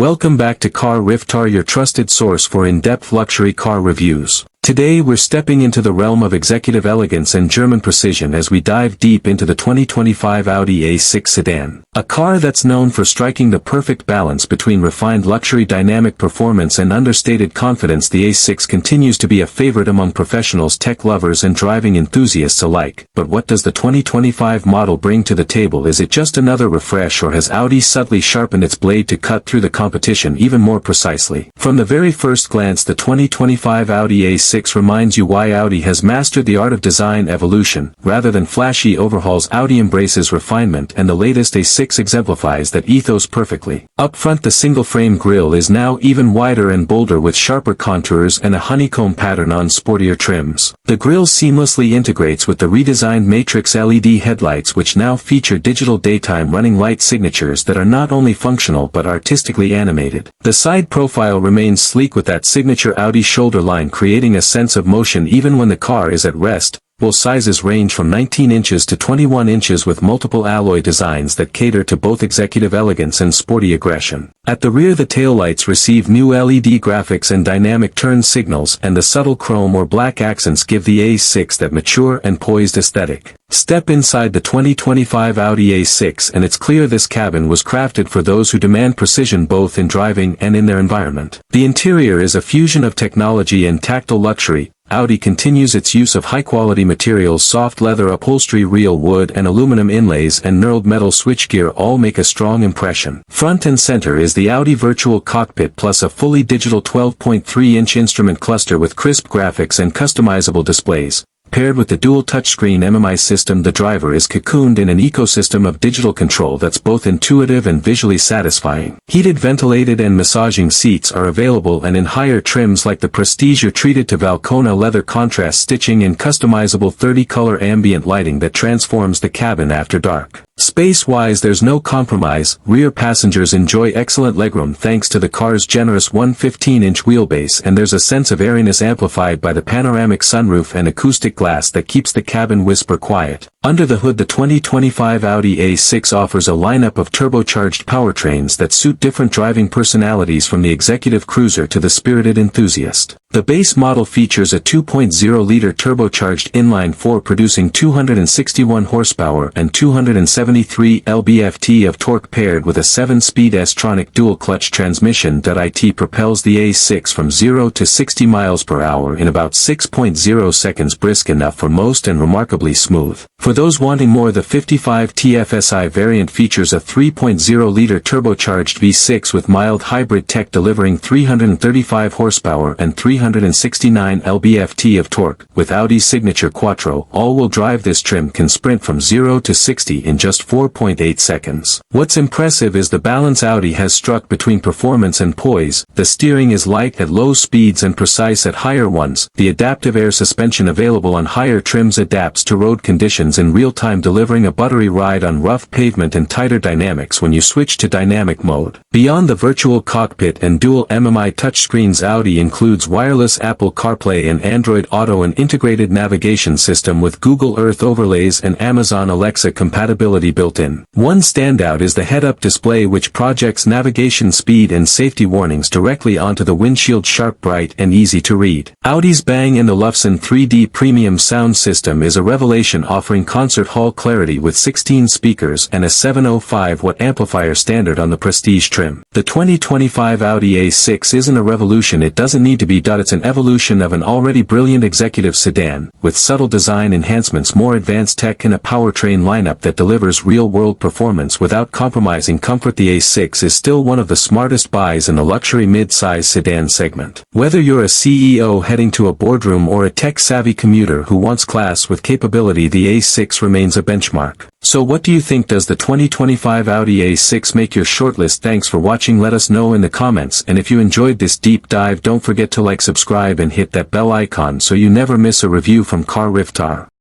Welcome back to Car Riftar, your trusted source for in-depth luxury car reviews. Today we're stepping into the realm of executive elegance and German precision as we dive deep into the 2025 Audi A6 Sedan. A car that's known for striking the perfect balance between refined luxury, dynamic performance and understated confidence. The A6 continues to be a favorite among professionals, tech lovers and driving enthusiasts alike. But what does the 2025 model bring to the table? Is it just another refresh, or has Audi subtly sharpened its blade to cut through the competition even more precisely? From the very first glance, the 2025 Audi A6 reminds you why Audi has mastered the art of design evolution. Rather than flashy overhauls, Audi embraces refinement, and the latest A6 exemplifies that ethos perfectly. Up front, the single-frame grille is now even wider and bolder, with sharper contours and a honeycomb pattern on sportier trims. The grille seamlessly integrates with the redesigned matrix LED headlights, which now feature digital daytime running light signatures that are not only functional but artistically animated. The side profile remains sleek with that signature Audi shoulder line, creating a sense of motion even when the car is at rest. Both sizes range from 19 inches to 21 inches, with multiple alloy designs that cater to both executive elegance and sporty aggression. At the rear, the taillights receive new LED graphics and dynamic turn signals, and the subtle chrome or black accents give the A6 that mature and poised aesthetic. Step inside the 2025 Audi A6 and it's clear this cabin was crafted for those who demand precision both in driving and in their environment. The interior is a fusion of technology and tactile luxury. Audi continues its use of high-quality materials: soft leather upholstery, real wood and aluminum inlays, and knurled metal switchgear all make a strong impression. Front and center is the Audi Virtual Cockpit Plus, a fully digital 12.3-inch instrument cluster with crisp graphics and customizable displays. Paired with the dual touchscreen MMI system, the driver is cocooned in an ecosystem of digital control that's both intuitive and visually satisfying. Heated, ventilated and massaging seats are available, and in higher trims like the Prestige, you're treated to Valcona leather contrast stitching and customizable 30-color ambient lighting that transforms the cabin after dark. Space-wise, there's no compromise. Rear passengers enjoy excellent legroom thanks to the car's generous 115-inch wheelbase, and there's a sense of airiness amplified by the panoramic sunroof and acoustic glass that keeps the cabin whisper quiet. Under the hood, the 2025 Audi A6 offers a lineup of turbocharged powertrains that suit different driving personalities, from the executive cruiser to the spirited enthusiast. The base model features a 2.0-liter turbocharged inline-4 producing 261 horsepower and 273 lb-ft of torque, paired with a 7-speed S-tronic dual-clutch transmission. It propels the A6 from 0 to 60 miles per hour in about 6.0 seconds, brisk enough for most and remarkably smooth. For those wanting more, the 55 TFSI variant features a 3.0-liter turbocharged V6 with mild hybrid tech, delivering 335 horsepower and 369 lb-ft of torque. With Audi's signature Quattro all-wheel drive, this trim can sprint from 0 to 60 in just 4.8 seconds. What's impressive is the balance Audi has struck between performance and poise. The steering is light at low speeds and precise at higher ones. The adaptive air suspension available on higher trims adapts to road conditions in real time, delivering a buttery ride on rough pavement and tighter dynamics when you switch to dynamic mode. Beyond the virtual cockpit and dual MMI touchscreens, Audi includes wireless Apple CarPlay and Android Auto, an integrated navigation system with Google Earth overlays and Amazon Alexa compatibility built in. One standout is the head-up display, which projects navigation, speed and safety warnings directly onto the windshield, sharp, bright and easy to read. Audi's Bang & Olufsen 3D premium sound system is a revelation, offering concert hall clarity with 16 speakers and a 705-watt amplifier standard on the Prestige trim. The 2025 Audi A6 isn't a revolution, it doesn't need to be. It's an evolution of an already brilliant executive sedan, with subtle design enhancements, more advanced tech and a powertrain lineup that delivers real-world performance without compromising comfort. The A6 is still one of the smartest buys in the luxury mid-size sedan segment. Whether you're a CEO heading to a boardroom or a tech-savvy commuter who wants class with capability, the A6 remains a benchmark. So what do you think? Does the 2025 Audi A6 make your shortlist? Thanks for watching. Let us know in the comments, and if you enjoyed this deep dive, don't forget to like, subscribe and hit that bell icon so you never miss a review from Car Riftar.